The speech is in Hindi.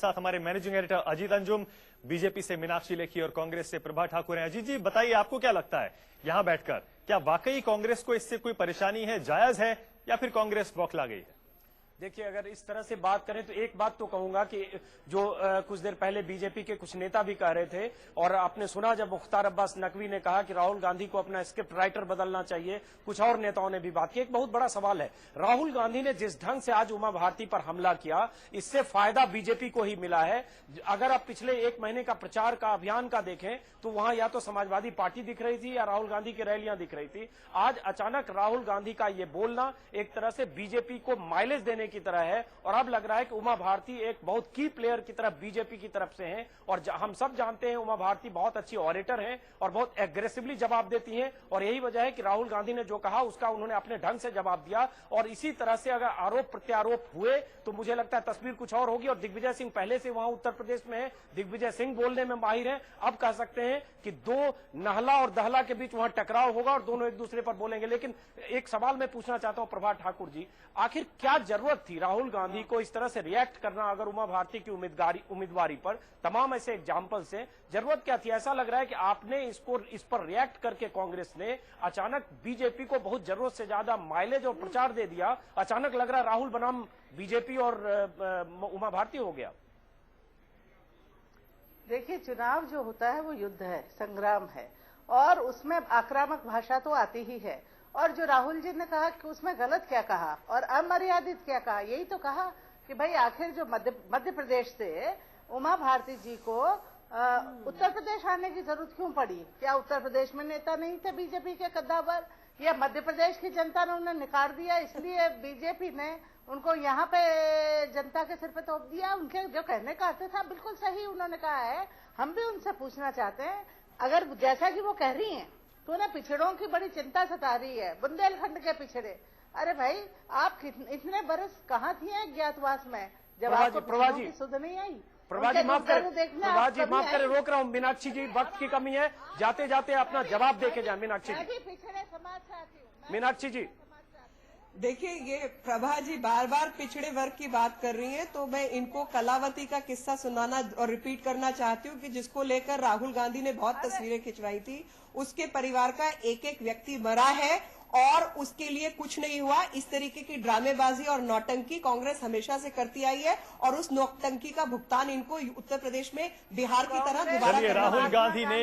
साथ हमारे managing editor Ajit Anjum, BJP से मीनाक्षी लेखी और कांग्रेस से प्रभा ठाकुर हैं। अजीत जी, बताइए आपको क्या लगता है यहां बैठकर, क्या वाकई कांग्रेस को इससे कोई परेशानी है, जायज है, या फिर कांग्रेस बौखला गई है? देखिए, अगर इस तरह से बात करें तो एक बात तो कहूंगा कि जो कुछ देर पहले बीजेपी के कुछ नेता भी कह रहे थे, और आपने सुना जब मुख्तार अब्बास नकवी ने कहा कि राहुल गांधी को अपना स्क्रिप्ट राइटर बदलना चाहिए, कुछ और नेताओं ने भी बात की। एक बहुत बड़ा सवाल है, राहुल गांधी ने जिस ढंग से आज उमा भारती पर हमला किया, इससे फायदा बीजेपी को ही मिला है। अगर आप पिछले एक महीने का प्रचार का अभियान का देखें तो वहां या तो समाजवादी पार्टी दिख रही थी या राहुल गांधी की रैलियां दिख रही थी। आज अचानक राहुल गांधी का ये बोलना एक तरह से बीजेपी को माइलेज देने की तरह है, और अब लग रहा है कि उमा भारती एक बहुत की प्लेयर की तरफ बीजेपी की तरफ से हैं। और हम सब जानते हैं उमा भारती बहुत अच्छी ऑरेटर हैं और बहुत एग्रेसिवली जवाब देती हैं, और यही वजह है कि राहुल गांधी ने जो कहा उसका उन्होंने अपने ढंग से जवाब दिया। और इसी तरह से अगर आरोप प्रत्यारोप हुए तो मुझे लगता है तस्वीर कुछ और होगी। और दिग्विजय सिंह पहले से वहां उत्तर प्रदेश में है, दिग्विजय सिंह बोलने में माहिर है। अब कह सकते हैं कि दो नहला और दहला के बीच वहां टकराव होगा और दोनों एक दूसरे पर बोलेंगे। लेकिन एक सवाल मैं पूछना चाहता हूं प्रभा ठाकुर जी, आखिर क्या जरूरत थी राहुल गांधी को इस तरह से रिएक्ट करना? अगर उमा भारती की उम्मीदवारी पर तमाम ऐसे एग्जाम्पल से जरूरत क्या थी? ऐसा लग रहा है कि आपने इस पर रिएक्ट करके कांग्रेस ने अचानक बीजेपी को बहुत जरूरत से ज्यादा माइलेज और प्रचार दे दिया। अचानक लग रहा है राहुल बनाम बीजेपी और उमा भारती हो गया। देखिए, चुनाव जो होता है वो युद्ध है, संग्राम है, और उसमें आक्रामक भाषा तो आती ही है। और जो राहुल जी ने कहा कि उसमें गलत क्या कहा और अमर्यादित क्या कहा, यही तो कहा कि भाई आखिर जो मध्य प्रदेश से उमा भारती जी को उत्तर प्रदेश आने की जरूरत क्यों पड़ी? क्या उत्तर प्रदेश में नेता नहीं थे बीजेपी के कद्दावर, या मध्य प्रदेश की जनता ने उन्हें निकाल दिया इसलिए बीजेपी ने उनको यहाँ पे जनता के सिर पे तोप दिया? उनके जो कहने का अर्थ था बिल्कुल सही उन्होंने कहा है। हम भी उनसे पूछना चाहते हैं, अगर जैसा कि वो कह रही हैं तो उन्हें पिछड़ों की बड़ी चिंता सता रही है, बुंदेलखंड के पिछड़े। अरे भाई, आप इतने बरस कहाँ थी अज्ञातवास में जब आपको पिछड़ों की सुध नहीं आई? प्रभा जी माफ करें, रोक रहा हूँ। मीनाक्षी जी, वक्त की कमी है, जाते जाते अपना जवाब देके जाए। मीनाक्षी जी, पिछड़े समाज से आती हूँ। मीनाक्षी जी, देखिए, ये प्रभा जी बार बार पिछड़े वर्ग की बात कर रही हैं, तो मैं इनको कलावती का किस्सा सुनाना और रिपीट करना चाहती हूँ कि जिसको लेकर राहुल गांधी ने बहुत तस्वीरें खिंचवाई थी, उसके परिवार का एक एक व्यक्ति मरा है और उसके लिए कुछ नहीं हुआ। इस तरीके की ड्रामेबाजी और नौटंकी कांग्रेस हमेशा से करती आई है, और उस नौटंकी का भुगतान इनको उत्तर प्रदेश में बिहार की तरह दोबारा राहुल गांधी ने